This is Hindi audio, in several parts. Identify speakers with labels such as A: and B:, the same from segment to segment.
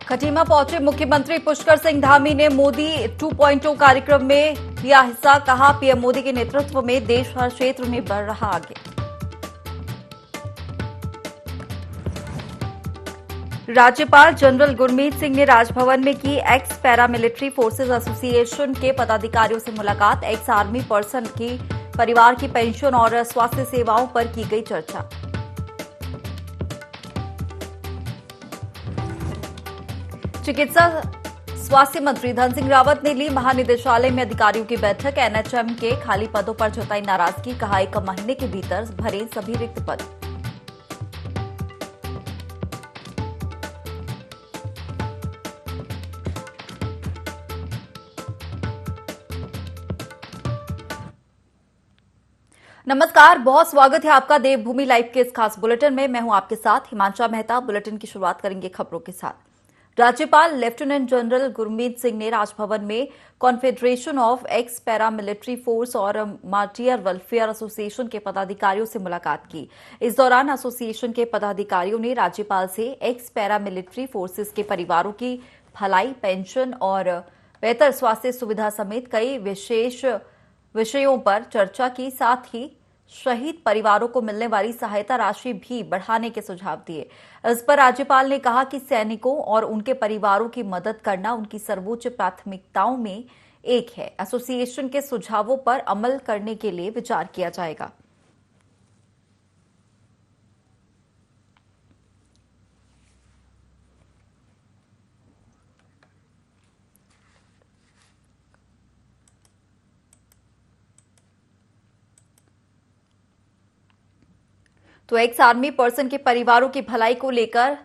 A: खटीमा पहुंचे मुख्यमंत्री पुष्कर सिंह धामी ने मोदी 2.0 कार्यक्रम में लिया हिस्सा। कहा, पीएम मोदी के नेतृत्व में देश हर क्षेत्र में बढ़ रहा आगे। राज्यपाल जनरल गुरमीत सिंह ने राजभवन में की एक्स पैरामिलिट्री फोर्सेज एसोसिएशन के पदाधिकारियों से मुलाकात। एक्स आर्मी पर्सन की परिवार की पेंशन और स्वास्थ्य सेवाओं पर की गई चर्चा। चिकित्सा स्वास्थ्य मंत्री धन सिंह रावत ने ली महानिदेशालय में अधिकारियों की बैठक। एनएचएम के खाली पदों पर जताई नाराजगी। कहा, 1 महीने के भीतर भरे सभी रिक्त पद। नमस्कार, बहुत स्वागत है आपका देवभूमि लाइव के इस खास बुलेटिन में। मैं हूं आपके साथ हिमांशा मेहता। बुलेटिन की शुरुआत करेंगे खबरों के साथ। राज्यपाल लेफ्टिनेंट जनरल गुरमीत सिंह ने राजभवन में confederation of x paramilitary force और मार्टियर वेलफेयर एसोसिएशन के पदाधिकारियों से मुलाकात की। इस दौरान एसोसिएशन के पदाधिकारियों ने राज्यपाल से एक्स पैरामिलिट्री फोर्सेस के परिवारों की भलाई, पेंशन और बेहतर स्वास्थ्य सुविधा समेत कई विशेष विषयों पर चर्चा की। साथ ही शहीद परिवारों को मिलने वाली सहायता राशि भी बढ़ाने के सुझाव दिए। इस पर राज्यपाल ने कहा कि सैनिकों और उनके परिवारों की मदद करना उनकी सर्वोच्च प्राथमिकताओं में एक है। एसोसिएशन के सुझावों पर अमल करने के लिए विचार किया जाएगा। तो एक्स आर्मी पर्सन के परिवारों की भलाई को लेकर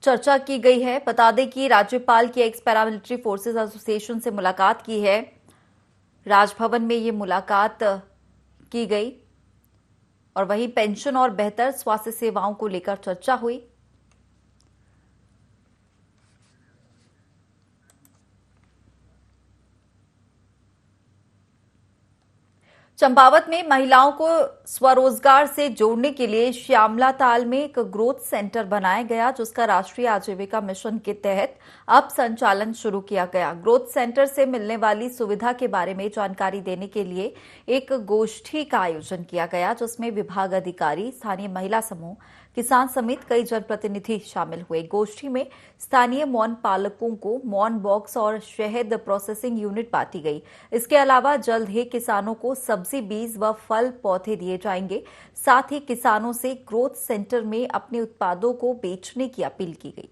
A: चर्चा की गई है। बता दें कि राज्यपाल की एक्स पैरामिलिट्री फोर्सेस एसोसिएशन से मुलाकात की है। राजभवन में ये मुलाकात की गई और वहीं पेंशन और बेहतर स्वास्थ्य सेवाओं को लेकर चर्चा हुई। चंपावत में महिलाओं को स्वरोजगार से जोड़ने के लिए श्यामला ताल में एक ग्रोथ सेंटर बनाया गया, जिसका राष्ट्रीय आजीविका मिशन के तहत अब संचालन शुरू किया गया। ग्रोथ सेंटर से मिलने वाली सुविधा के बारे में जानकारी देने के लिए एक गोष्ठी का आयोजन किया गया, जिसमें विभाग अधिकारी, स्थानीय महिला समूह, किसान समेत कई जनप्रतिनिधि शामिल हुए। गोष्ठी में स्थानीय मौन पालकों को मौन बॉक्स और शहद प्रोसेसिंग यूनिट बांटी गई। इसके अलावा जल्द ही किसानों को सब्जी बीज व फल पौधे दिए जाएंगे। साथ ही किसानों से ग्रोथ सेंटर में अपने उत्पादों को बेचने की अपील की गई।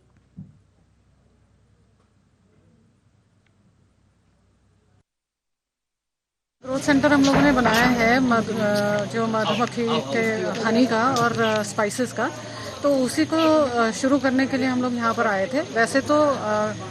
B: ग्रोथ सेंटर हम लोगों ने बनाया है जो मधुमक्खी के हनी का और स्पाइसेस का, तो उसी को शुरू करने के लिए हम लोग यहाँ पर आए थे। वैसे तो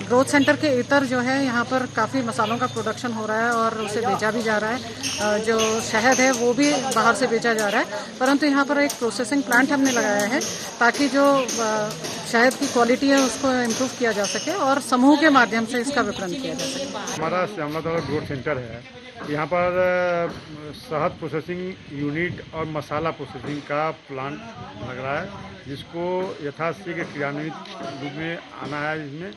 B: ग्रोथ सेंटर के इतर जो है यहाँ पर काफ़ी मसालों का प्रोडक्शन हो रहा है और उसे बेचा भी जा रहा है। जो शहद है वो भी बाहर से बेचा जा रहा है, परंतु यहाँ पर एक प्रोसेसिंग प्लांट हमने लगाया है ताकि जो शहद की क्वालिटी है उसको इम्प्रूव किया जा सके और समूह के माध्यम से इसका विपणन किया जा सके।
C: हमारा श्यामला ताल ग्रोथ सेंटर है। यहाँ पर शहद प्रोसेसिंग यूनिट और मसाला प्रोसेसिंग का प्लांट लग रहा है, जिसको यथाशीघ्र क्रियान्वित रूप में आना है इसमें।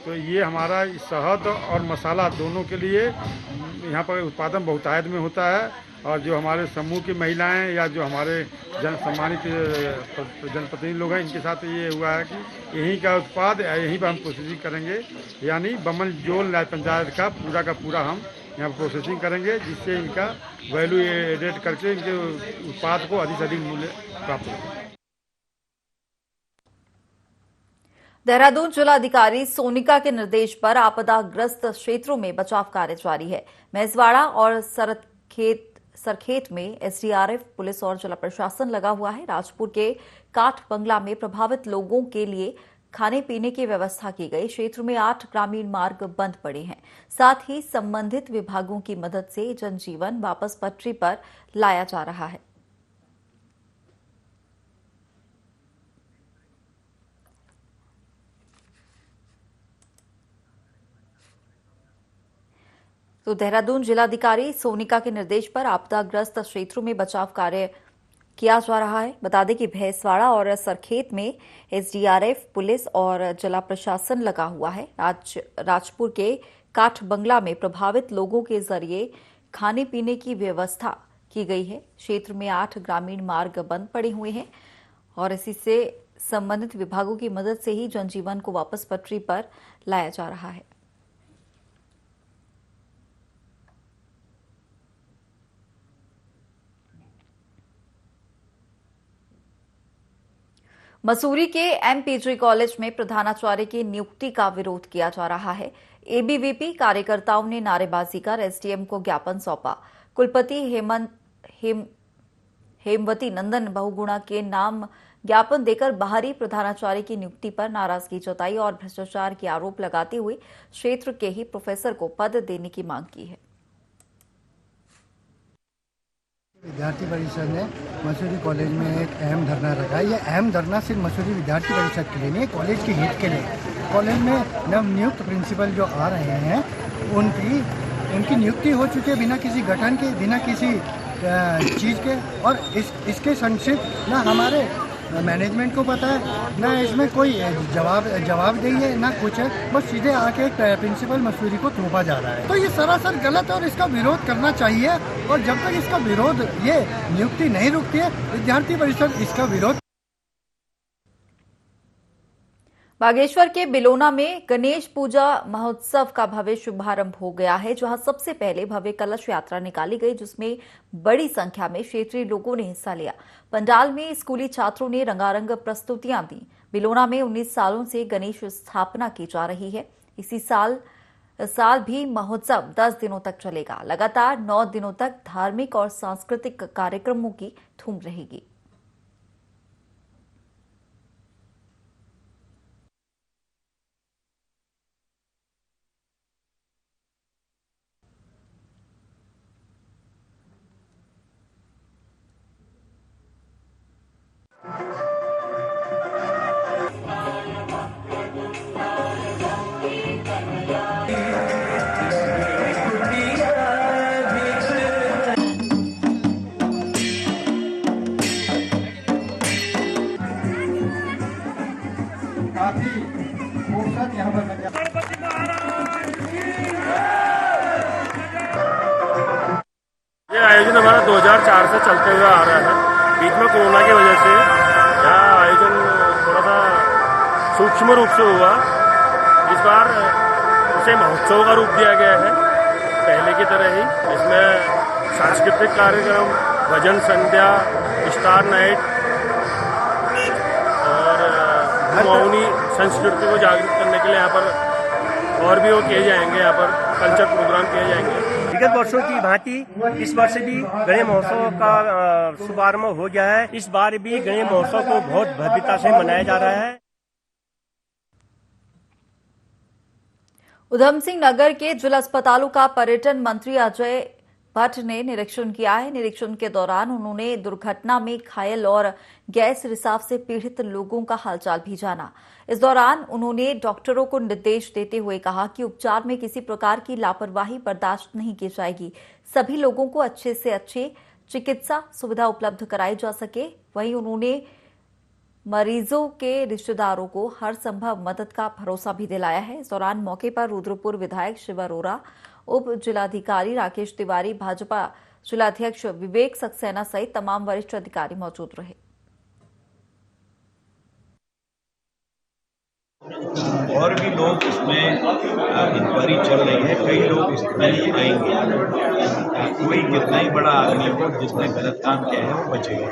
C: तो ये हमारा शहद और मसाला दोनों के लिए यहाँ पर उत्पादन बहुतायत में होता है। और जो हमारे समूह की महिलाएं या जो हमारे सम्मानित जनप्रतिनिधि लोग हैं, इनके साथ ये हुआ है कि यहीं का उत्पाद यहीं पर हम प्रोसेसिंग करेंगे, यानी बमन जोल न्याय पंचायत का पूरा हम यहाँ पर प्रोसेसिंग करेंगे, जिससे इनका वैल्यू एडेड करके इनके उत्पाद को अधिक से अधिक मूल्य प्राप्त होगा।
A: देहरादून जिलाधिकारी सोनिका के निर्देश पर आपदाग्रस्त क्षेत्रों में बचाव कार्य जारी है। मेजवाड़ा और सरखेत में एसडीआरएफ, पुलिस और जिला प्रशासन लगा हुआ है। राजपुर के काठ बंगला में प्रभावित लोगों के लिए खाने पीने की व्यवस्था की गई। क्षेत्र में 8 ग्रामीण मार्ग बंद पड़े हैं। साथ ही संबंधित विभागों की मदद से जनजीवन वापस पटरी पर लाया जा रहा है। तो देहरादून जिलाधिकारी सोनिका के निर्देश पर आपदाग्रस्त क्षेत्रों में बचाव कार्य किया जा रहा है। बता दें कि भैंसवाड़ा और सरखेत में एसडीआरएफ, पुलिस और जिला प्रशासन लगा हुआ है। राजपुर के काठ बंगला में प्रभावित लोगों के जरिए खाने पीने की व्यवस्था की गई है। क्षेत्र में 8 ग्रामीण मार्ग बंद पड़े हुए हैं और इसी से संबंधित विभागों की मदद से ही जनजीवन को वापस पटरी पर लाया जा रहा है। मसूरी के एमपीजी कॉलेज में प्रधानाचार्य की नियुक्ति का विरोध किया जा रहा है। एबीवीपी कार्यकर्ताओं ने नारेबाजी कर एसडीएम को ज्ञापन सौंपा। कुलपति हेमवती नंदन बहुगुणा के नाम ज्ञापन देकर बाहरी प्रधानाचार्य की नियुक्ति पर नाराजगी जताई और भ्रष्टाचार के आरोप लगाते हुए क्षेत्र के ही प्रोफेसर को पद देने की मांग की है।
D: विद्यार्थी परिषद ने मसूरी कॉलेज में एक अहम धरना रखा है। यह अहम धरना सिर्फ मसूरी विद्यार्थी परिषद के लिए नहीं, कॉलेज के हित के लिए। कॉलेज में नवनियुक्त प्रिंसिपल जो आ रहे हैं उनकी नियुक्ति हो चुकी है बिना किसी गठन के, बिना किसी चीज़ के, और इसके संक्षिप्त ना हमारे मैनेजमेंट को पता है, ना इसमें कोई जवाबदेही है, ना कुछ है। बस सीधे आके एक प्रिंसिपल मसूरी को थोपा जा रहा है। तो ये सरासर गलत है और इसका विरोध करना चाहिए। और जब तक इसका विरोध, ये नियुक्ति नहीं रुकती है, विद्यार्थी परिषद इसका विरोध।
A: बागेश्वर के बिलोना में गणेश पूजा महोत्सव का भव्य शुभारंभ हो गया है, जहां सबसे पहले भव्य कलश यात्रा निकाली गई, जिसमें बड़ी संख्या में क्षेत्रीय लोगों ने हिस्सा लिया। पंडाल में स्कूली छात्रों ने रंगारंग प्रस्तुतियां दी। बिलोना में 19 सालों से गणेश स्थापना की जा रही है। इसी साल भी महोत्सव 10 दिनों तक चलेगा। लगातार 9 दिनों तक धार्मिक और सांस्कृतिक कार्यक्रमों की धूम रहेगी।
E: ये आयोजन हमारा 2004 से चलते हुए आ रहा है। बीच में कोरोना की वजह से यह आयोजन थोड़ा सा सूक्ष्म रूप से हुआ। इस बार उसे महोत्सव का रूप दिया गया है, पहले की तरह ही। इसमें सांस्कृतिक कार्यक्रम, भजन संध्या, स्टार नाइट और मौनी संस्कृति को जागृत करने के लिए यहाँ पर और भी वो किए जाएंगे। यहाँ पर कल्चर प्रोग्राम किए जाएंगे।
F: विगत वर्षों की भांति इस वर्ष भी गणेश महोत्सव का शुभारंभ हो गया है। इस बार भी गणेश महोत्सव को बहुत भव्यता से मनाया जा रहा है।
A: उधम सिंह नगर के जिला अस्पतालों का पर्यटन मंत्री अजय भट्ट ने निरीक्षण किया है। निरीक्षण के दौरान उन्होंने दुर्घटना में घायल और गैस रिसाव से पीड़ित लोगों का हालचाल भी जाना। इस दौरान उन्होंने डॉक्टरों को निर्देश देते हुए कहा कि उपचार में किसी प्रकार की लापरवाही बर्दाश्त नहीं की जाएगी। सभी लोगों को अच्छे से अच्छी चिकित्सा सुविधा उपलब्ध कराई जा सके। वहीं उन्होंने मरीजों के रिश्तेदारों को हर संभव मदद का भरोसा भी दिलाया है। इस दौरान मौके पर रुद्रपुर विधायक शिव अरोरा, उप जिलाधिकारी राकेश तिवारी, भाजपा जिलाध्यक्ष विवेक सक्सेना सहित तमाम वरिष्ठ अधिकारी मौजूद रहे।
G: और भी लोग इसमें इंक्वायरी चल रही है, कई लोग इसमें आएंगे। कोई कितना ही बड़ा आदमी हो, जिसने गलत काम किया है वो बचेगा।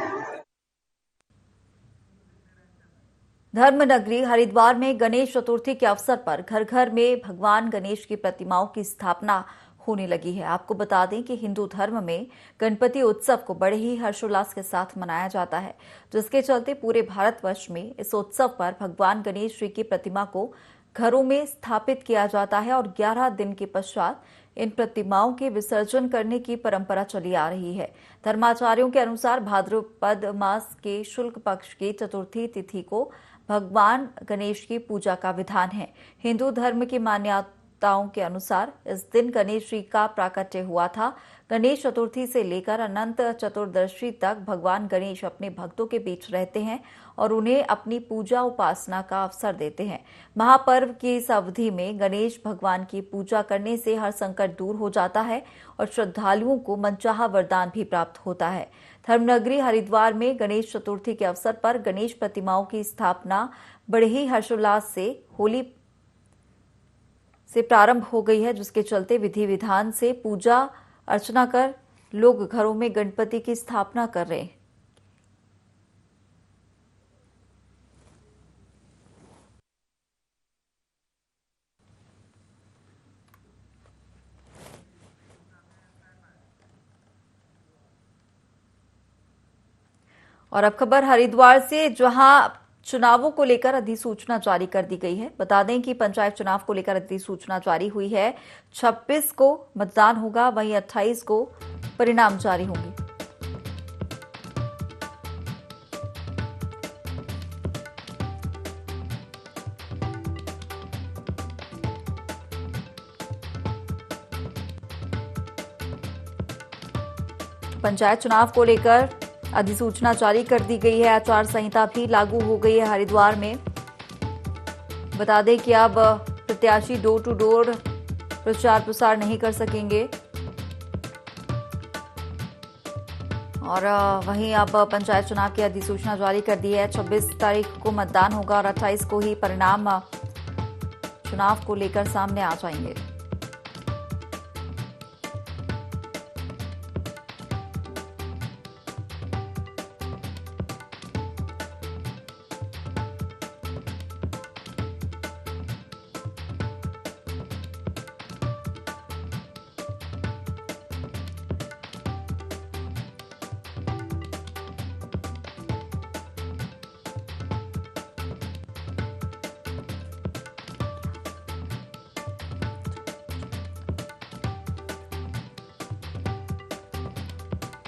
A: धर्मनगरी हरिद्वार में गणेश चतुर्थी के अवसर पर घर घर में भगवान गणेश की प्रतिमाओं की स्थापना होने लगी है। आपको बता दें कि हिंदू धर्म में गणपति उत्सव को बड़े ही हर्षोल्लास के साथ मनाया जाता है, जिसके चलते पूरे भारतवर्ष में इस उत्सव पर भगवान गणेश जी की प्रतिमा को घरों में स्थापित किया जाता है और 11 दिन के पश्चात इन प्रतिमाओं के विसर्जन करने की परंपरा चली आ रही है। धर्माचार्यों के अनुसार भाद्रपद मास के शुक्ल पक्ष की चतुर्थी तिथि को भगवान गणेश की पूजा का विधान है। हिंदू धर्म की मान्यताओं के अनुसार इस दिन गणेश जी का प्राकट्य हुआ था। गणेश चतुर्थी से लेकर अनंत चतुर्दशी तक भगवान गणेश अपने भक्तों के बीच रहते हैं और उन्हें अपनी पूजा उपासना का अवसर देते हैं। महापर्व की इस अवधि में गणेश भगवान की पूजा करने से हर संकट दूर हो जाता है और श्रद्धालुओं को मनचाहा वरदान भी प्राप्त होता है। धर्मनगरी हरिद्वार में गणेश चतुर्थी के अवसर पर गणेश प्रतिमाओं की स्थापना बड़े ही हर्षोल्लास से होली से प्रारंभ हो गई है, जिसके चलते विधि विधान से पूजा अर्चना कर लोग घरों में गणपति की स्थापना कर रहे हैं। और अब खबर हरिद्वार से, जहां चुनावों को लेकर अधिसूचना जारी कर दी गई है। बता दें कि पंचायत चुनाव को लेकर अधिसूचना जारी हुई है। 26 को मतदान होगा, वहीं 28 को परिणाम जारी होंगे। पंचायत चुनाव को लेकर अधिसूचना जारी कर दी गई है। आचार संहिता भी लागू हो गई है हरिद्वार में। बता दें कि अब प्रत्याशी डोर टू डोर प्रचार प्रसार नहीं कर सकेंगे और वहीं अब पंचायत चुनाव की अधिसूचना जारी कर दी है। 26 तारीख को मतदान होगा और 28 को ही परिणाम चुनाव को लेकर सामने आ जाएंगे।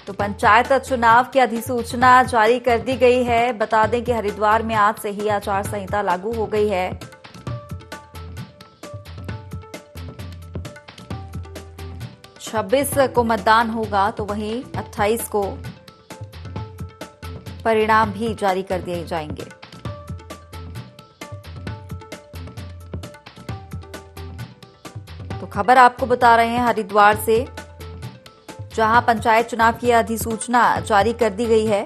A: तो पंचायत चुनाव की अधिसूचना जारी कर दी गई है। बता दें कि हरिद्वार में आज से ही आचार संहिता लागू हो गई है। छब्बीस को मतदान होगा तो वहीं 28 को परिणाम भी जारी कर दिए जाएंगे। तो खबर आपको बता रहे हैं हरिद्वार से, जहां पंचायत चुनाव की अधिसूचना जारी कर दी गई है।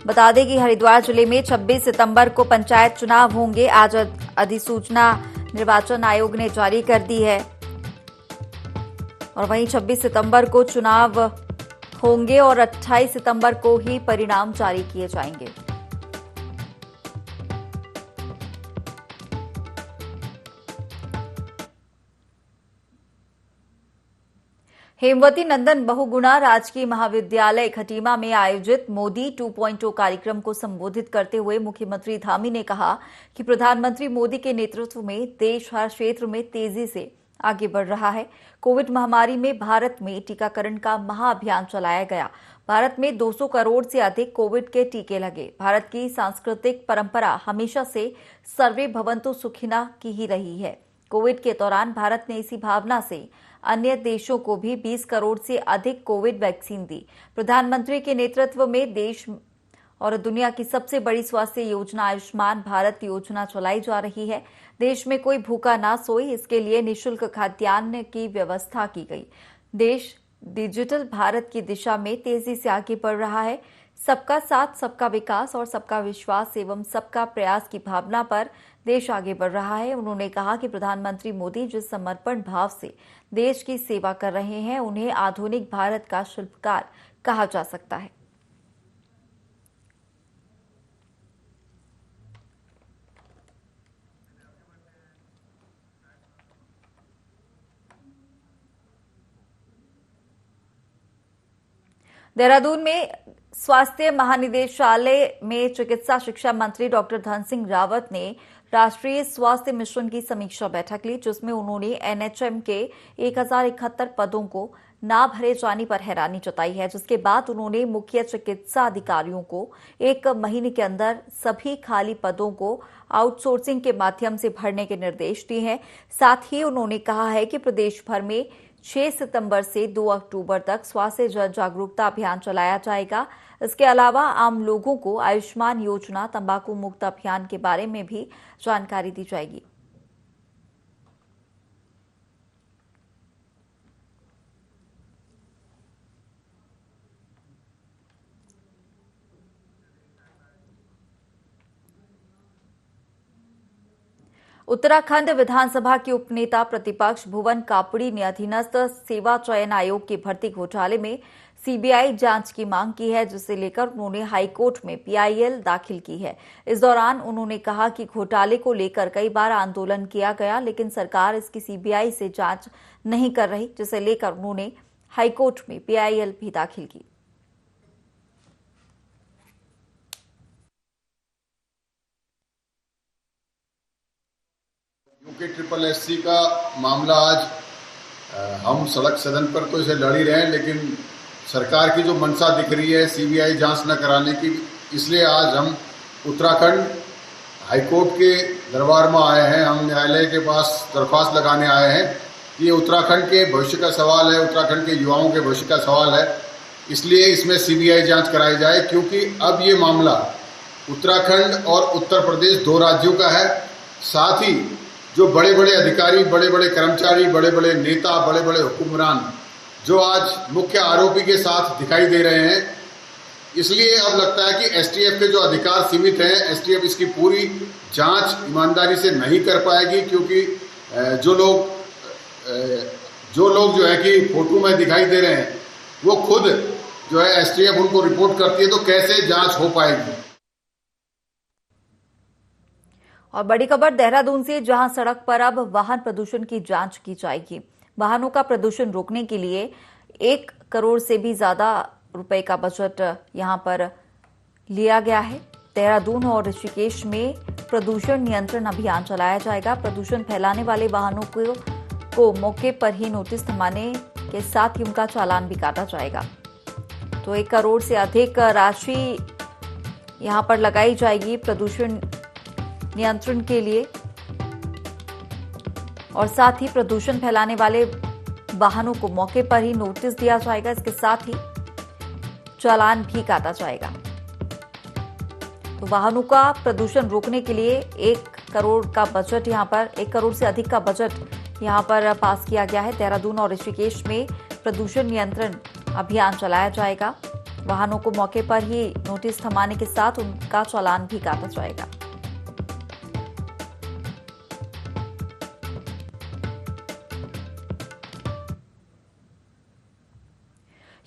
A: बता दें कि हरिद्वार जिले में 26 सितंबर को पंचायत चुनाव होंगे। आज अधिसूचना निर्वाचन आयोग ने जारी कर दी है और वहीं 26 सितंबर को चुनाव होंगे और 28 सितंबर को ही परिणाम जारी किए जाएंगे। हेमवती नंदन बहुगुणा राजकीय महाविद्यालय खटीमा में आयोजित मोदी 2.0 कार्यक्रम को संबोधित करते हुए मुख्यमंत्री धामी ने कहा कि प्रधानमंत्री मोदी के नेतृत्व में देश हर क्षेत्र में तेजी से आगे बढ़ रहा है। कोविड महामारी में भारत में टीकाकरण का महाअभियान चलाया गया। भारत में 200 करोड़ से अधिक कोविड के टीके लगे। भारत की सांस्कृतिक परंपरा हमेशा से सर्वे भवन्तु सुखिनः की ही रही है। कोविड के दौरान भारत ने इसी भावना से अन्य देशों को भी 20 करोड़ से अधिक कोविड वैक्सीन दी। प्रधानमंत्री के नेतृत्व में देश और दुनिया की सबसे बड़ी स्वास्थ्य योजना आयुष्मान भारत योजना चलाई जा रही है। देश में कोई भूखा ना सोए, इसके लिए निःशुल्क खाद्यान्न की व्यवस्था की गई। देश डिजिटल भारत की दिशा में तेजी से आगे बढ़ रहा है। सबका साथ, सबका विकास और सबका विश्वास एवं सबका प्रयास की भावना पर देश आगे बढ़ रहा है। उन्होंने कहा कि प्रधानमंत्री मोदी जिस समर्पण भाव से देश की सेवा कर रहे हैं, उन्हें आधुनिक भारत का शिल्पकार कहा जा सकता है। देहरादून में स्वास्थ्य महानिदेशालय में चिकित्सा शिक्षा मंत्री डॉक्टर धन सिंह रावत ने राष्ट्रीय स्वास्थ्य मिशन की समीक्षा बैठक ली, जिसमें उन्होंने एनएचएम के 1071 पदों को ना भरे जाने पर हैरानी जताई है, जिसके बाद उन्होंने मुख्य चिकित्सा अधिकारियों को 1 महीने के अंदर सभी खाली पदों को आउटसोर्सिंग के माध्यम से भरने के निर्देश दिए हैं। साथ ही उन्होंने कहा है कि प्रदेश भर में 6 सितंबर से 2 अक्टूबर तक स्वास्थ्य जन जागरूकता अभियान चलाया जाएगा। इसके अलावा आम लोगों को आयुष्मान योजना, तंबाकू मुक्त अभियान के बारे में भी जानकारी दी जाएगी। उत्तराखंड विधानसभा के उपनेता प्रतिपक्ष भुवन कापड़ी ने अधीनस्थ सेवा चयन आयोग के भर्ती घोटाले में सीबीआई जांच की मांग की है, जिसे लेकर उन्होंने हाईकोर्ट में पीआईएल दाखिल की है। इस दौरान उन्होंने कहा कि घोटाले को लेकर कई बार आंदोलन किया गया, लेकिन सरकार इसकी सीबीआई से जांच नहीं कर रही, जिसे लेकर उन्होंने हाईकोर्ट में पीआईएल भी दाखिल की।
H: यूके ट्रिपल एससी का मामला आज हम सड़क सदन पर तो इसे लड़ ही रहे हैं, लेकिन सरकार की जो मंशा दिख रही है सीबीआई जांच न कराने की, इसलिए आज हम उत्तराखंड हाईकोर्ट के दरबार में आए हैं। हम न्यायालय के पास दरख्वास्त लगाने आए हैं कि ये उत्तराखंड के भविष्य का सवाल है, उत्तराखंड के युवाओं के भविष्य का सवाल है, इसलिए इसमें सीबीआई जांच कराई जाए। क्योंकि अब ये मामला उत्तराखंड और उत्तर प्रदेश 2 राज्यों का है। साथ ही जो बड़े बड़े अधिकारी, बड़े बड़े कर्मचारी, बड़े बड़े नेता, बड़े बड़े हुक्मरान जो आज मुख्य आरोपी के साथ दिखाई दे रहे हैं, इसलिए अब लगता है कि एसटीएफ के जो अधिकार सीमित हैं, एसटीएफ इसकी पूरी जांच ईमानदारी से नहीं कर पाएगी। क्योंकि जो लोग जो है कि फोटो में दिखाई दे रहे हैं, वो खुद जो है एसटीएफ उनको रिपोर्ट करती है, तो कैसे जांच हो पाएगी।
A: और बड़ी खबर देहरादून से, जहां सड़क पर अब वाहन प्रदूषण की जांच की जाएगी। वाहनों का प्रदूषण रोकने के लिए 1 करोड़ से भी ज्यादा रुपए का बजट यहां पर लिया गया है। देहरादून और ऋषिकेश में प्रदूषण नियंत्रण अभियान चलाया जाएगा। प्रदूषण फैलाने वाले वाहनों को मौके पर ही नोटिस थमाने के साथ ही उनका चालान भी काटा जाएगा। तो 1 करोड़ से अधिक राशि यहां पर लगाई जाएगी प्रदूषण नियंत्रण के लिए, और साथ ही प्रदूषण फैलाने वाले वाहनों को मौके पर ही नोटिस दिया जाएगा। इसके साथ ही चालान भी काटा जाएगा। तो वाहनों का प्रदूषण रोकने के लिए 1 करोड़ का बजट यहां पर 1 करोड़ से अधिक का बजट यहां पर पास किया गया है। देहरादून और ऋषिकेश में प्रदूषण नियंत्रण अभियान चलाया जाएगा। वाहनों को मौके पर ही नोटिस थमाने के साथ उनका चालान भी काटा जाएगा।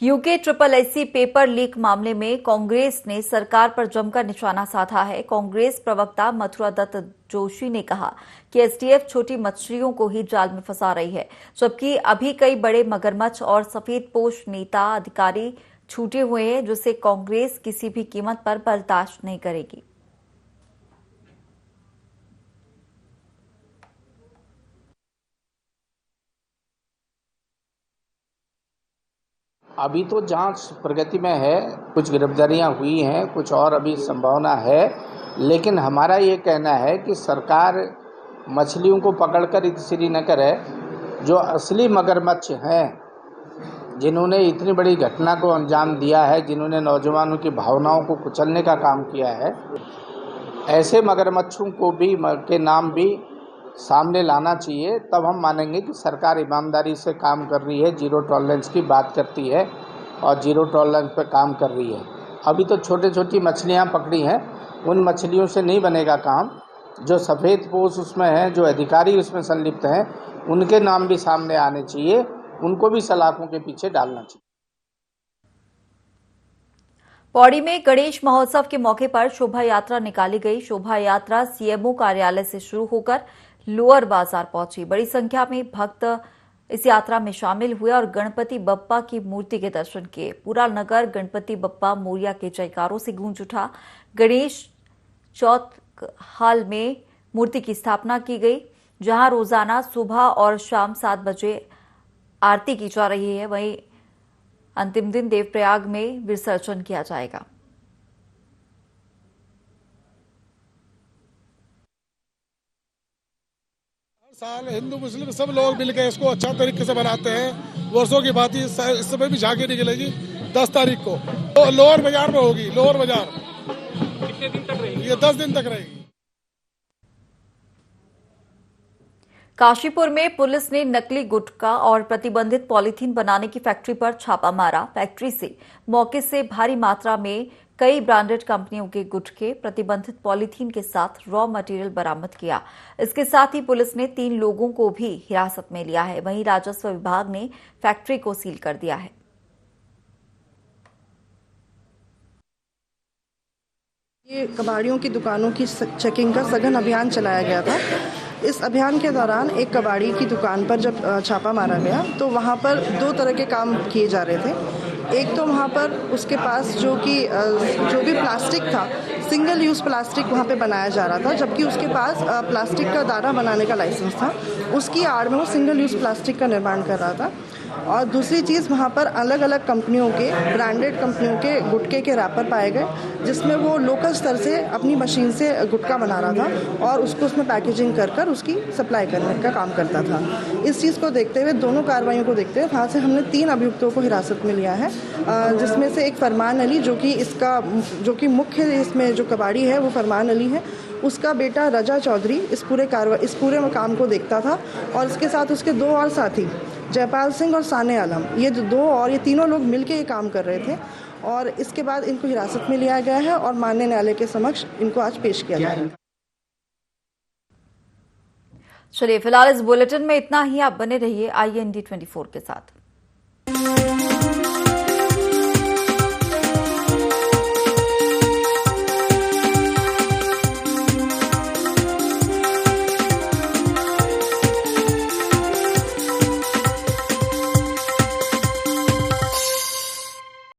A: UK triple SC paper leak मामले में कांग्रेस ने सरकार पर जमकर निशाना साधा है। कांग्रेस प्रवक्ता मथुरा दत्त जोशी ने कहा कि एसटीएफ छोटी मछलियों को ही जाल में फंसा रही है, जबकि अभी कई बड़े मगरमच्छ और सफेदपोश नेता अधिकारी छूटे हुए हैं, जिसे कांग्रेस किसी भी कीमत पर बर्दाश्त नहीं करेगी।
I: अभी तो जांच प्रगति में है, कुछ गिरफ्तारियां हुई हैं, कुछ और अभी संभावना है, लेकिन हमारा ये कहना है कि सरकार मछलियों को पकड़कर इसलिए न करे, जो असली मगरमच्छ हैं, जिन्होंने इतनी बड़ी घटना को अंजाम दिया है, जिन्होंने नौजवानों की भावनाओं को कुचलने का काम किया है, ऐसे मगरमच्छों को भी के नाम भी सामने लाना चाहिए। तब हम मानेंगे कि सरकार ईमानदारी से काम कर रही है, जीरो टॉलरेंस की बात करती है और जीरो टॉलरेंस पे काम कर रही है। अभी तो छोटी छोटी मछलियां पकड़ी हैं, उन मछलियों से नहीं बनेगा काम। जो सफ़ेद पोश उसमें हैं, जो अधिकारी उसमें संलिप्त हैं, उनके नाम भी सामने आने चाहिए, उनको भी सलाखों के पीछे डालना चाहिए।
A: पौड़ी में गणेश महोत्सव के मौके पर शोभा यात्रा निकाली गई। शोभा यात्रा सीएमओ कार्यालय से शुरू होकर लोअर बाजार पहुंची। बड़ी संख्या में भक्त इस यात्रा में शामिल हुए और गणपति बप्पा की मूर्ति के दर्शन किए। पूरा नगर गणपति बप्पा मोरिया के जयकारों से गूंज उठा। गणेश चौथ हाल में मूर्ति की स्थापना की गई, जहां रोजाना सुबह और शाम 7 बजे आरती की जा रही है। वहीं अंतिम दिन देवप्रयाग में विसर्जन किया जाएगा।
J: साल हिंदू मुस्लिम सब लोग मिलकर इसको अच्छा तरीके से बनाते हैं। वर्षों की बात इस समय भी झांकी निकलेगी 10 तारीख को तो लोअर बाजार में होगी। लोअर बाजार
E: कितने दिन तक रहेगी?
J: ये 10 दिन तक रहेगी।
A: काशीपुर में पुलिस ने नकली गुटखा और प्रतिबंधित पॉलीथीन बनाने की फैक्ट्री पर छापा मारा। फैक्ट्री से मौके से भारी मात्रा में कई ब्रांडेड कंपनियों के गुटखे प्रतिबंधित पॉलीथीन के साथ रॉ मटेरियल बरामद किया। इसके साथ ही पुलिस ने 3 लोगों को भी हिरासत में लिया है। वहीं राजस्व विभाग ने फैक्ट्री को सील कर दिया है।
K: ये कबाड़ियों की दुकानों की चेकिंग का सघन अभियान चलाया गया था। इस अभियान के दौरान एक कबाड़ी की दुकान पर जब छापा मारा गया तो वहाँ पर 2 तरह के काम किए जा रहे थे। एक तो वहाँ पर उसके पास जो भी प्लास्टिक था, सिंगल यूज़ प्लास्टिक वहाँ पे बनाया जा रहा था, जबकि उसके पास प्लास्टिक का दाना बनाने का लाइसेंस था। उसकी आड़ में वो सिंगल यूज़ प्लास्टिक का निर्माण कर रहा था। और दूसरी चीज़, वहाँ पर अलग अलग कंपनियों के, ब्रांडेड कंपनियों के गुटखे के रैपर पाए गए, जिसमें वो लोकल स्तर से अपनी मशीन से गुटखा बना रहा था और उसको उसमें पैकेजिंग कर उसकी सप्लाई करने का काम करता था। इस चीज़ को देखते हुए, दोनों कार्रवाइयों को देखते हुए वहाँ से हमने 3 अभियुक्तों को हिरासत में लिया है, जिसमें से एक फरमान अली, जो कि मुख्य इसमें जो कबाड़ी है वो फरमान अली है। उसका बेटा रजा चौधरी इस पूरे काम को देखता था और इसके साथ उसके 2 और साथी जयपाल सिंह और साने आलम, ये 3 लोग मिलकर ये काम कर रहे थे। और इसके बाद इनको हिरासत में लिया गया है और माननीय न्यायालय के समक्ष इनको आज पेश किया जाएगा।
A: चलिए, फिलहाल इस बुलेटिन में इतना ही। आप बने रहिए IND 24 के साथ।